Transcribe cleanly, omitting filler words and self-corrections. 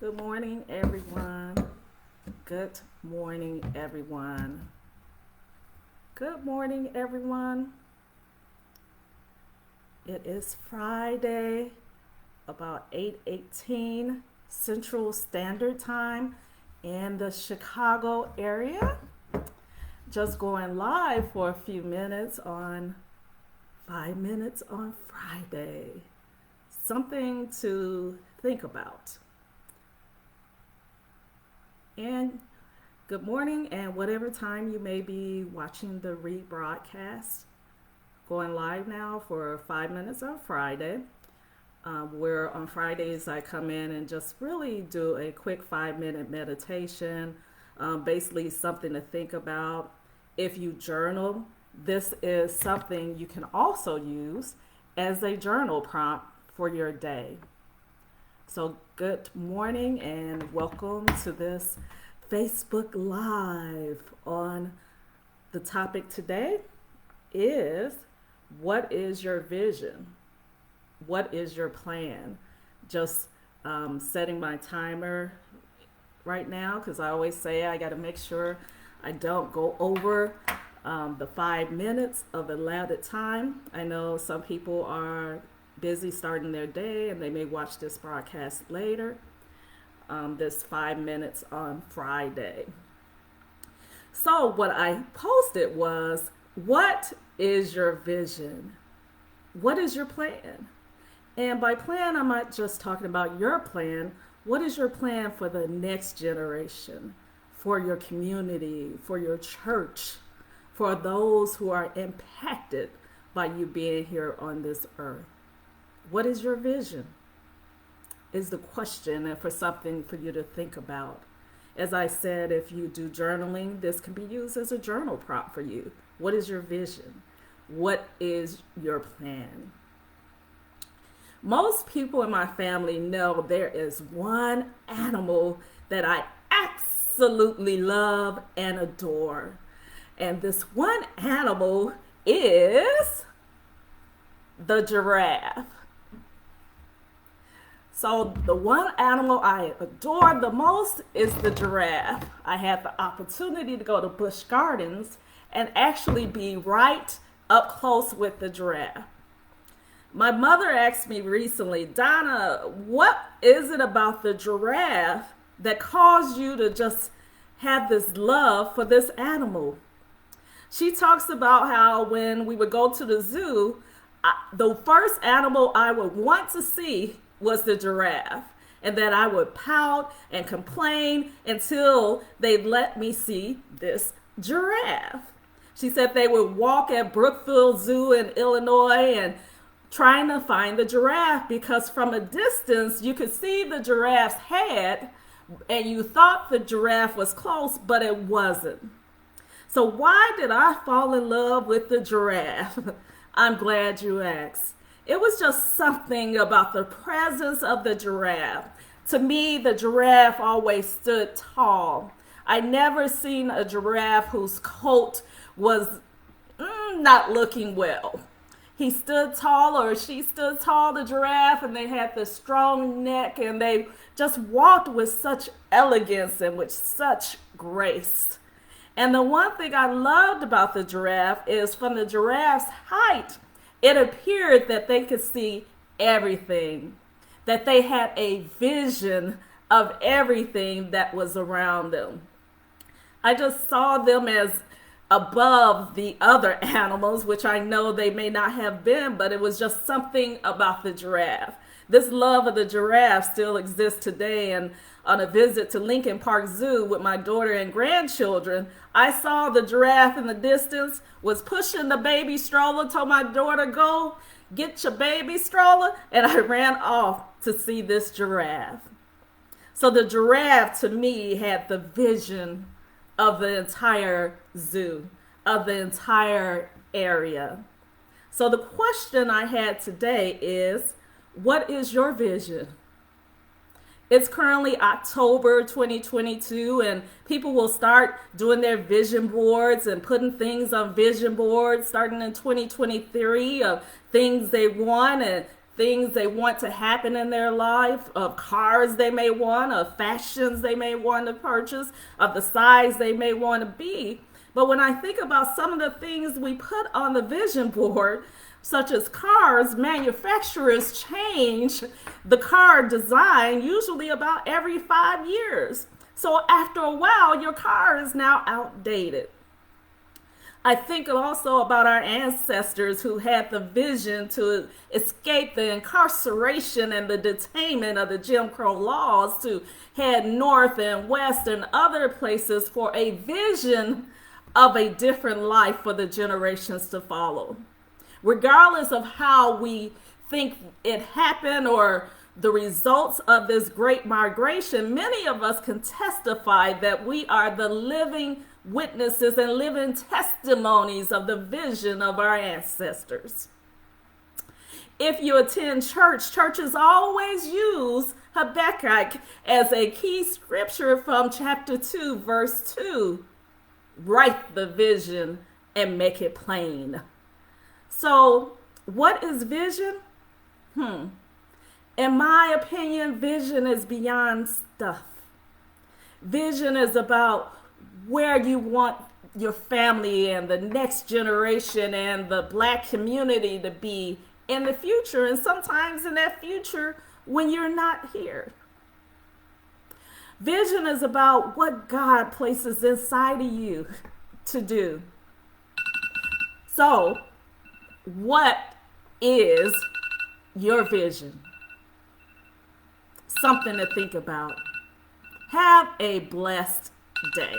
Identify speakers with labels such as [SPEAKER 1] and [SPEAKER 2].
[SPEAKER 1] Good morning, everyone. Good morning, everyone. Good morning, everyone. It is Friday, about 8:18 Central Standard Time in the Chicago area. Just going live for a few minutes on 5 minutes on Friday. Something to think about. And good morning, and whatever time you may be watching the rebroadcast, going live now for 5 minutes on Friday. Where on Fridays I come in and just really do a quick 5-minute meditation, basically something to think about. If you journal, this is something you can also use as a journal prompt for your day. So good morning and welcome to this Facebook Live. On the topic today is, what is your vision? What is your plan? Just setting my timer right now, because I always say I got to make sure I don't go over the 5 minutes of allotted time. I know some people are busy starting their day and they may watch this broadcast later. This 5 minutes on Friday. So what I posted was, what is your vision? What is your plan? And by plan, I'm not just talking about your plan. What is your plan for the next generation, for your community, for your church, for those who are impacted by you being here on this earth? What is your vision? Is the question, and for something for you to think about. As I said, if you do journaling, this can be used as a journal prompt for you. What is your vision? What is your plan? Most people in my family know there is one animal that I absolutely love and adore. And this one animal is the giraffe. So the one animal I adore the most is the giraffe. I had the opportunity to go to Busch Gardens and actually be right up close with the giraffe. My mother asked me recently, Donna, what is it about the giraffe that caused you to just have this love for this animal? She talks about how when we would go to the zoo, the first animal I would want to see was the giraffe, and that I would pout and complain until they let me see this giraffe. She said they would walk at Brookfield Zoo in Illinois and trying to find the giraffe, because from a distance you could see the giraffe's head and you thought the giraffe was close, but it wasn't. So why did I fall in love with the giraffe? I'm glad you asked. It was just something about the presence of the giraffe. To me, the giraffe always stood tall. I never seen a giraffe whose coat was not looking well. He stood tall, or she stood tall, the giraffe, and they had this strong neck, and they just walked with such elegance and with such grace. And the one thing I loved about the giraffe is, from the giraffe's height, it appeared that they could see everything, that they had a vision of everything that was around them. I just saw them as above the other animals, which I know they may not have been, but it was just something about the giraffe. This love of the giraffe still exists today, and on a visit to Lincoln Park Zoo with my daughter and grandchildren, I saw the giraffe in the distance, was pushing the baby stroller, told my daughter, go get your baby stroller, and I ran off to see this giraffe. So the giraffe, to me, had the vision of the entire zoo, of the entire area. So the question I had today is, what is your vision? It's currently October 2022, and people will start doing their vision boards and putting things on vision boards starting in 2023 of things they want and things they want to happen in their life, of cars they may want, of fashions they may want to purchase, of the size they may want to be. But when I think about some of the things we put on the vision board, such as cars, manufacturers change the car design usually about every 5 years. So after a while, your car is now outdated. I think also about our ancestors who had the vision to escape the incarceration and the detainment of the Jim Crow laws, to head north and west and other places for a vision of a different life for the generations to follow. Regardless of how we think it happened or the results of this great migration, many of us can testify that we are the living witnesses and living testimonies of the vision of our ancestors. If you attend church, churches always use Habakkuk as a key scripture from chapter 2, verse 2. Write the vision and make it plain. So, what is vision? In my opinion, vision is beyond stuff. Vision is about where you want your family and the next generation and the Black community to be in the future, and sometimes in that future when you're not here. Vision is about what God places inside of you to do. So, what is your vision? Something to think about. Have a blessed day.